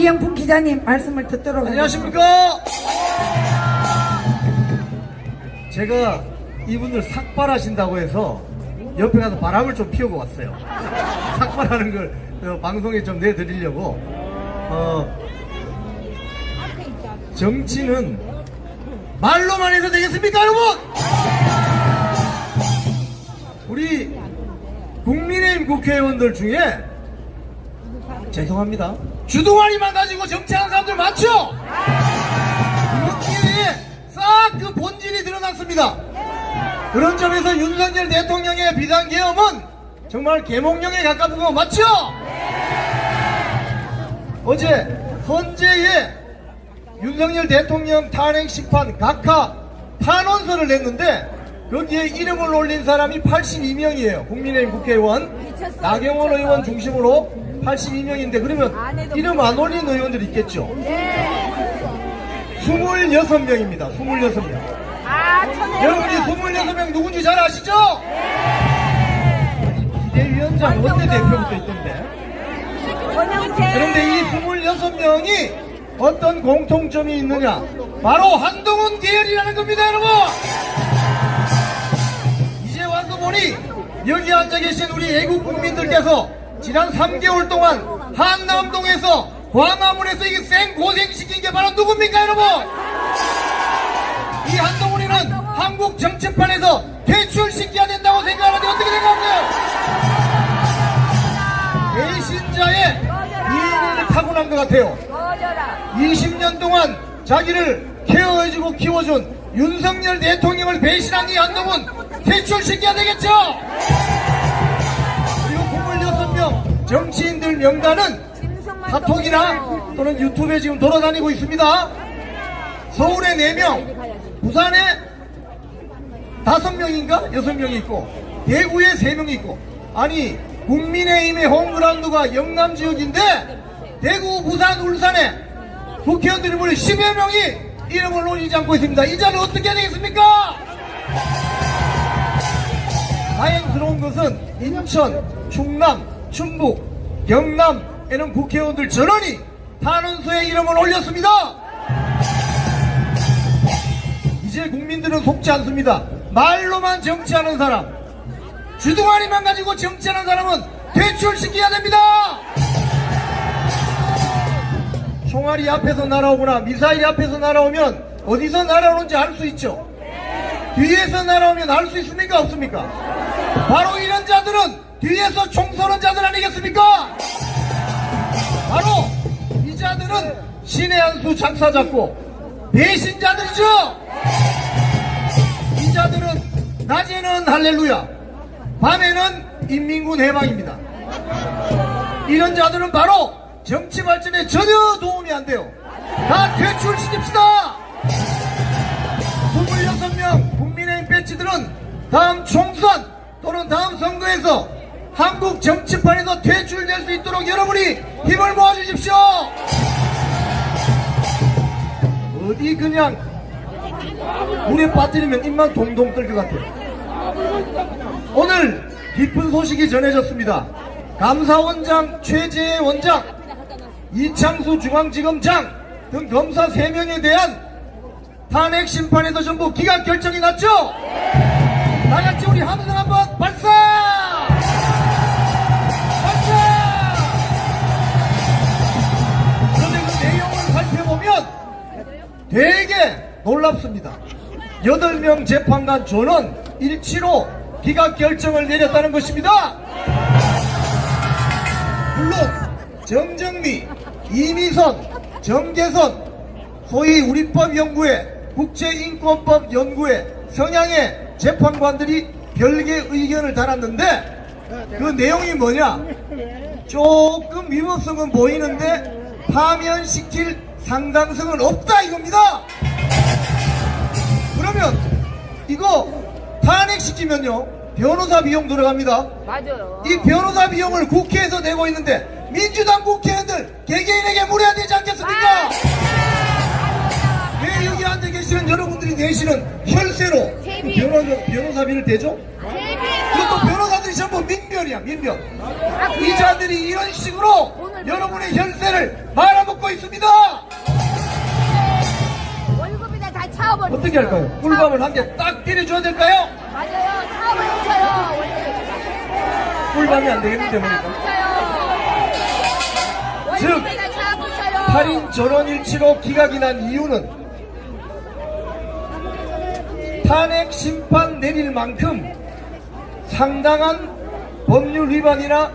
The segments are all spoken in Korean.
이영풍 기자님 말씀을 듣도록 하겠습니다. 안녕하십니까. 제가 이분들 삭발하신다고 해서 옆에 가서 바람을 좀 피우고 왔어요. 삭발하는 걸 방송에 좀 내드리려고. 정치는 말로만 해서 되겠습니까, 여러분? 우리 국민의힘 국회의원들 중에 죄송합니다, 주둥아리만 가지고 정치하는 사람들 많죠? 여기에 싹 그 본질이 드러났습니다. 그런 점에서 윤석열 대통령의 비상계엄은 정말 계몽령에 가까운 거 맞죠? 어제 헌재에 윤석열 대통령 탄핵 심판 각하 탄원서를 냈는데 거기에 이름을 올린 사람이 82명이에요. 국민의힘 국회의원 나경원 의원 중심으로 82명인데 그러면 이름 안 올린 의원들이 있겠죠? 26명입니다. 26명. 여러분이 26명 누군지 잘 아시죠? 비대위원장 원내대표부터 있던데. 그런데 이 26명이 어떤 공통점이 있느냐? 바로 한동훈 계열이라는 겁니다, 여러분! 이제 와서 보니 여기 앉아 계신 우리 애국 국민들께서 지난 3개월 동안 한남동에서 광화문에서 이 생고생시킨 게 바로 누굽니까, 여러분? 이 한동훈이는 한국 정치판에서 퇴출시켜야 된다고 생각하는데 어떻게 생각하세요? 배신자의 이해를 타고난 것 같아요. 20년 동안 자기를 케어해주고 키워준 윤석열 대통령을 배신한 이 한동훈 퇴출시켜야 되겠죠? 그리고 26명 정치인들 명단은 카톡이나 또는 유튜브에 지금 돌아다니고 있습니다. 서울에 4명, 부산에 5명인가? 6명이 있고 대구에 3명이 있고. 아니 국민의힘의 홈그라운드가 영남 지역인데 대구, 부산, 울산에 국회의원들이 무려 10여 명이 이름을 올리지 않고 있습니다. 이 자는 어떻게 해야 되겠습니까? 다행스러운 것은 인천, 충남, 충북, 경남에는 국회의원들 전원이 탄원서에 이름을 올렸습니다. 이제 국민들은 속지 않습니다. 말로만 정치하는 사람, 주둥아리만 가지고 정치하는 사람은 퇴출시켜야 됩니다. 총알이 앞에서 날아오거나 미사일이 앞에서 날아오면 어디서 날아오는지 알 수 있죠. 뒤에서 날아오면 알 수 있습니까, 없습니까? 바로 이런 자들은 뒤에서 총 쏘는 자들 아니겠습니까? 바로 이 자들은 신의 한 수 작사 잡고 배신자들이죠. 이 자들은 낮에는 할렐루야, 밤에는 인민군 해방입니다. 이런 자들은 바로 정치 발전에 전혀 도움이 안 돼요. 다 퇴출시킵시다. 26명 국민의힘 배치들은 다음 총선 또는 다음 선거에서 한국 정치판에서 퇴출될 수 있도록 여러분이 힘을 모아주십시오. 어디 그냥 물에 빠뜨리면 입만 동동 뜰 것 같아요. 오늘 기쁜 소식이 전해졌습니다. 감사원장 최재해 원장, 이창수 중앙지검장 등 검사 3명에 대한 탄핵 심판에서 전부 기각 결정이 났죠? 다같이 우리 함성 한번 발사! 발사! 그런데 그 내용을 살펴보면 되게 놀랍습니다. 8명 재판관 전원 일치로 기각 결정을 내렸다는 것입니다. 물론 정정미, 이미선, 정계선, 소위 우리법연구회, 국제인권법연구회 성향의 재판관들이 별개 의견을 달았는데 그 내용이 뭐냐? 조금 위법성은 보이는데 파면시킬 상당성은 없다 이겁니다. 그러면 이거 탄핵시키면요 변호사 비용 들어갑니다. 맞아요. 이 변호사 비용을 국회에서 내고 있는데 민주당 국회의원들 개개인에게 물어야 되지 않겠습니까? 왜 여기 앉아 계시는 여러분들이 내시는 혈세로 변호사비를 대죠? 그것도 변호사들이 전부 민병 민변이야, 민변. 이 자들이 이런 식으로 여러분의 혈세를 말아먹고 있습니다. 월급이나 다 차워버리고. 어떻게 할까요? 꿀밤을 한 개 딱 때려줘야 될까요? 맞아요. 차워버리셔요. 꿀밤이 안 되겠는데 보니까. 즉, 월급이나 차워버리셔요. 8인 전원일치로 기각이 난 이유는 탄핵 심판 내릴 만큼 상당한 법률 위반이나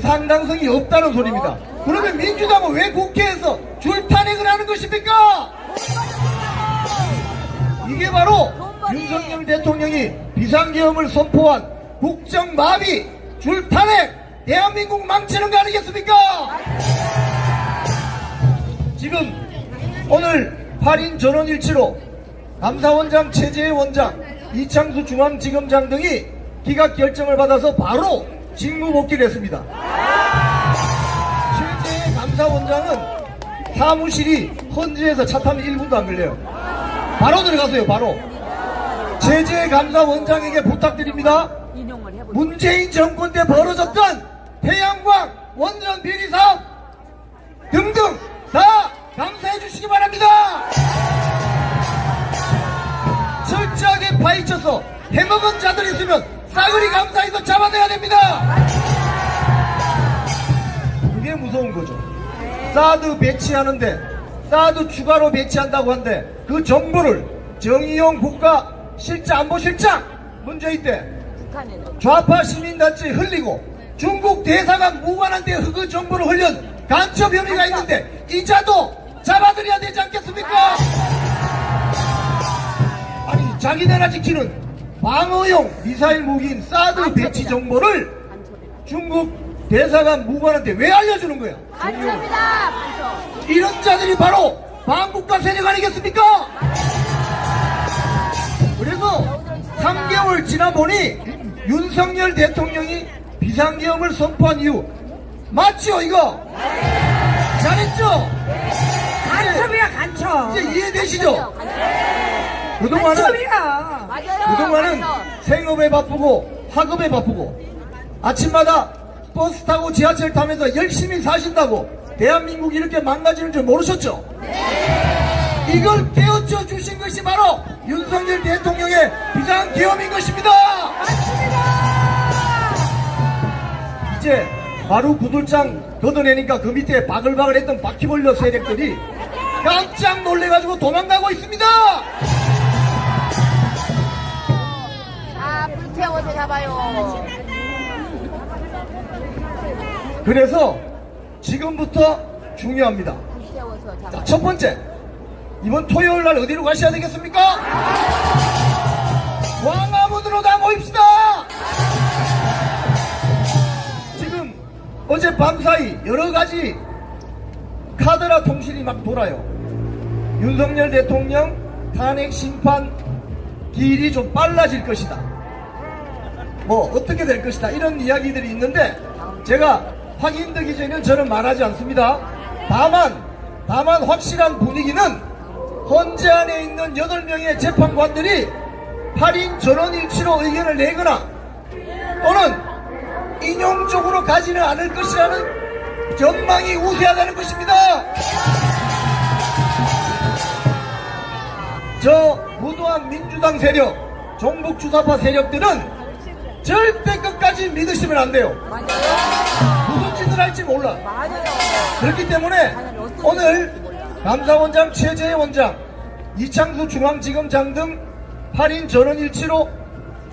상당성이 없다는 소리입니다. 그러면 민주당은 왜 국회에서 줄탄핵을 하는 것입니까? 이게 바로 윤석열 대통령이 비상계엄을 선포한 국정마비, 줄탄핵, 대한민국 망치는 거 아니겠습니까? 지금 오늘 8인 전원일치로 감사원장, 최재해 원장, 이창수 중앙지검장 등이 기각 결정을 받아서 바로 직무복귀를 했습니다. 최재해 감사원장은 사무실이 헌재에서 차 타면 1분도 안 걸려요. 바로 들어가세요, 바로. 최재해 감사원장에게 부탁드립니다. 문재인 정권 때 벌어졌던 태양광 원전 비리 사업 등등 다 감사해 주시기 바랍니다. 철저하게 파헤쳐서 해먹은 자들 있으면 싸그리 감사해서 잡아내야 됩니다. 그게 무서운 거죠. 사드 배치하는데 사드 추가로 배치한다고 하는데 그 정보를 정의용 국가실장안보실장 문재인 때 좌파 시민단체 흘리고 중국 대사관 무관한데 그 정보를 흘린 간첩 혐의가 있는데 이자도 잡아들여야 되지 않겠습니까? 아니, 자기 나라 지키는 방어용 미사일 무기인 사드 배치 정보를 중국 대사관 무관한테 왜 알려주는 거야? 간첩이다. 이런 자들이 바로 반국가 세력 아니겠습니까? 그래서 3개월 지나 보니 윤석열 대통령이 비상계엄을 선포한 이유 맞죠 이거? 잘했죠? 간첩이야, 간첩. 이제 이해되시죠? 그동안은 간첩이야. 그동안은 생업에 바쁘고 학업에 바쁘고 아침마다 버스 타고 지하철 타면서 열심히 사신다고 대한민국이 이렇게 망가지는 줄 모르셨죠? 이걸 깨우쳐 주신 것이 바로 윤석열 대통령의 비상계엄인 것입니다. 이제 바로 구들장 걷어내니까 그 밑에 바글바글 했던 바퀴벌레 세력들이 깜짝 놀래가지고 도망가고 있습니다. 아, 불태워서 잡아요. 그래서 지금부터 중요합니다. 불태워서 잡아요. 자, 첫 번째, 이번 토요일 날 어디로 가셔야 되겠습니까? 광화문으로 다 모입시다. 지금 어젯밤 사이 여러 가지 카드라 통신이 막 돌아요. 윤석열 대통령 탄핵 심판 길이 좀 빨라질 것이다. 뭐 어떻게 될 것이다. 이런 이야기들이 있는데 제가 확인되기 전에는 저는 말하지 않습니다. 다만 확실한 분위기는 헌재 안에 있는 8명의 재판관들이 8인 전원일치로 의견을 내거나 또는 인용적으로 가지는 않을 것이라는 전망이 우세하다는 것입니다. 저 무도한 민주당 세력, 종북주사파 세력들은 절대 끝까지 믿으시면 안 돼요. 무슨 짓을 할지 몰라. 그렇기 때문에 오늘 감사원장, 최재해 원장, 이창수 중앙지검장 등 8인 전원일치로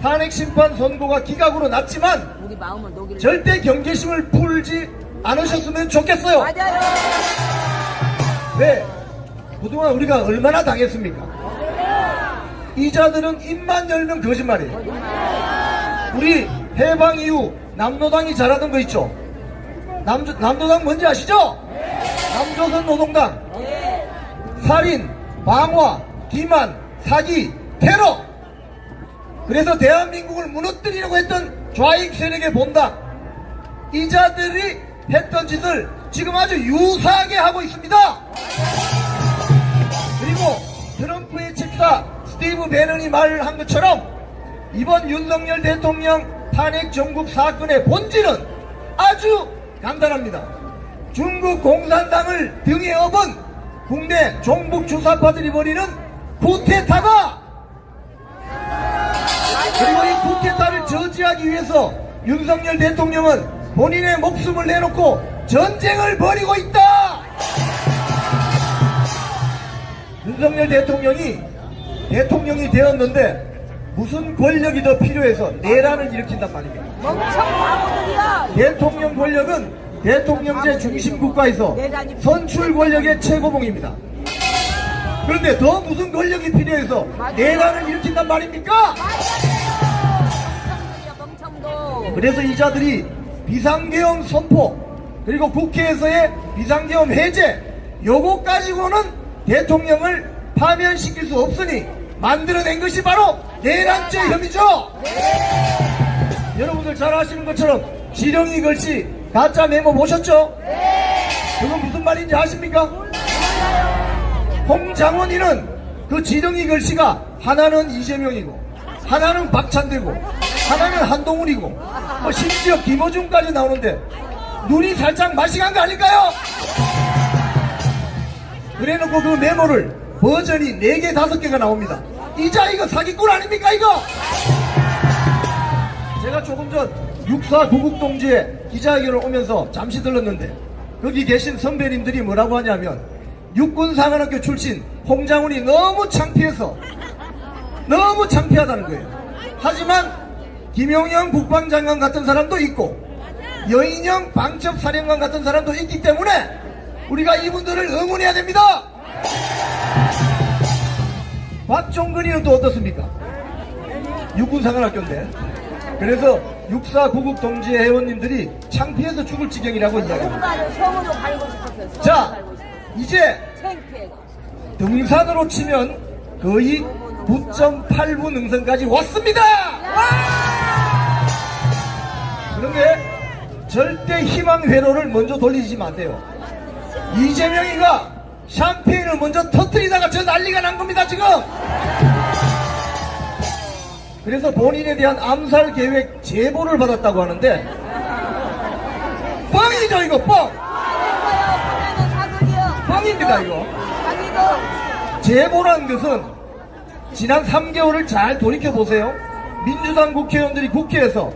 탄핵심판 선고가 기각으로 났지만 우리 마음을 녹일. 절대 경계심을 풀지 않으셨으면 좋겠어요. 맞아요. 왜? 그동안 우리가 얼마나 당했습니까? 이자들은 입만 열면 거짓말이에요. 우리 해방 이후 남노당이 잘하던 거 있죠? 남노당 뭔지 아시죠? 남조선 노동당, 살인, 방화, 기만, 사기, 테러. 그래서 대한민국을 무너뜨리려고 했던 좌익 세력의 본당, 이자들이 했던 짓을 지금 아주 유사하게 하고 있습니다. 그리고 트럼프의 책사 스티브 배넌이 말한 것처럼 이번 윤석열 대통령 탄핵 정국 사건의 본질은 아주 간단합니다. 중국 공산당을 등에 업은 국내 종북 주사파들이 벌이는 쿠데타다. 그리고 이 쿠데타를 저지하기 위해서 윤석열 대통령은 본인의 목숨을 내놓고 전쟁을 벌이고 있다. 윤석열 대통령이 되었는데 무슨 권력이 더 필요해서 내란을 일으킨단 말입니다. 멍청 바보들이야. 대통령 권력은 대통령제 중심 국가에서 선출 권력의 최고봉입니다. 그런데 더 무슨 권력이 필요해서 내란을 일으킨단 말입니까? 멍청도. 그래서 이 자들이 비상계엄 선포 그리고 국회에서의 비상계엄 해제 요거 가지고는 대통령을 파면시킬 수 없으니 만들어낸 것이 바로 내란죄 혐의죠. 여러분들 잘 아시는 것처럼 지렁이 글씨 가짜 메모 보셨죠? 그건 무슨 말인지 아십니까? 홍장원이는 그 지렁이 글씨가 하나는 이재명이고 하나는 박찬대고 하나는 한동훈이고 심지어 김어준까지 나오는데 눈이 살짝 마시간 거 아닐까요? 그래놓고 그 메모를 버전이 4개 5개가 나옵니다. 이자 이거 사기꾼 아닙니까 이거? 제가 조금 전 육사 구국동지에 기자회견을 오면서 잠시 들렀는데 거기 계신 선배님들이 뭐라고 하냐면 육군사관학교 출신 홍장훈이 너무 창피하다는 거예요. 하지만 김용영 국방장관 같은 사람도 있고 여인영 방첩사령관 같은 사람도 있기 때문에 우리가 이분들을 응원해야 됩니다. 박종근이는 또 어떻습니까? 육군사관학교인데 그래서 육사 구국 동지의 회원님들이 창피해서 죽을 지경이라고 이야기합니다. 성으로 갈고 싶었어요. 자, 이제 창피해가. 등산으로 치면 거의 9.8분 능선까지 왔습니다. 그런데 절대 희망 회로를 먼저 돌리지 마세요. 이재명이가 샴페인을 먼저 터뜨리다가 저 난리가 난 겁니다 지금. 그래서 본인에 대한 암살 계획 제보를 받았다고 하는데 뻥이죠 이거 뻥. 뻥입니다 이거. 제보란 것은 지난 3개월을 잘 돌이켜보세요. 민주당 국회의원들이 국회에서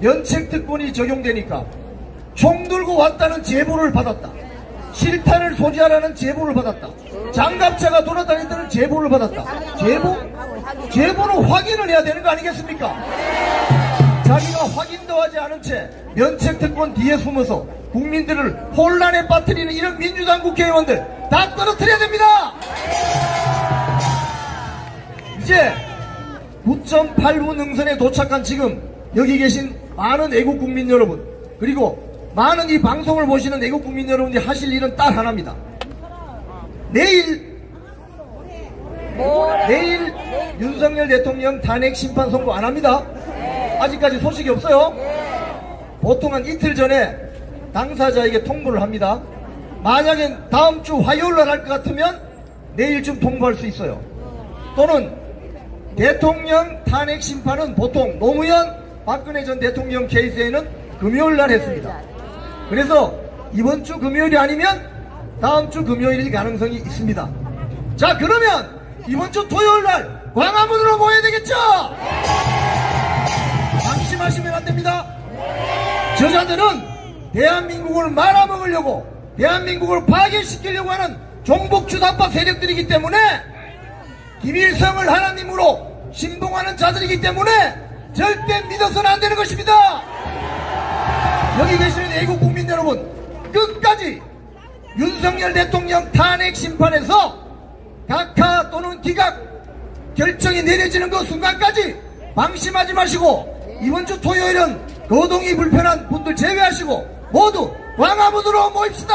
면책특권이 적용되니까 총 들고 왔다는 제보를 받았다. 실탄을 소지하라는 제보를 받았다. 장갑차가 돌아다닌다는 제보를 받았다. 제보는 확인을 해야 되는 거 아니겠습니까? 자기가 확인도 하지 않은 채 면책특권 뒤에 숨어서 국민들을 혼란에 빠뜨리는 이런 민주당 국회의원들 다 떨어뜨려야 됩니다. 이제 9.8분 능선에 도착한 지금 여기 계신 많은 애국국민 여러분 그리고 많은 이 방송을 보시는 애국국민 여러분들이 하실 일은 딱 하나입니다. 내일 윤석열 대통령 탄핵 심판 선고 안 합니다. 아직까지 소식이 없어요. 보통 한 이틀 전에 당사자에게 통보를 합니다. 만약에 다음 주 화요일 날 할 것 같으면 내일쯤 통보할 수 있어요. 또는 대통령 탄핵 심판은 보통 노무현 박근혜 전 대통령 케이스에는 금요일 날 했습니다. 그래서 이번 주 금요일이 아니면 다음 주 금요일일 가능성이 있습니다. 자, 그러면 이번 주 토요일 날 광화문으로 모여야 되겠죠? 방심하시면 안 됩니다. 저자들은 대한민국을 말아먹으려고 대한민국을 파괴시키려고 하는 종북주사파 세력들이기 때문에 김일성을 하나님으로 신봉하는 자들이기 때문에 절대 믿어서는 안 되는 것입니다. 여기 계시는 애국 국민 여러분 끝까지 윤석열 대통령 탄핵 심판에서 각하 또는 기각 결정이 내려지는 그 순간까지 방심하지 마시고 이번 주 토요일은 거동이 불편한 분들 제외하시고 모두 광화문으로 모입시다.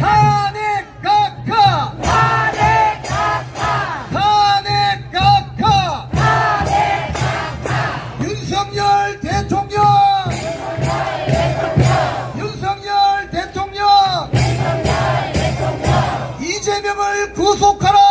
탄핵 각하 탄핵 각하 탄핵 각하 탄핵 각하 윤석열 대통령 윤석열 대통령 이재명을 구속하라.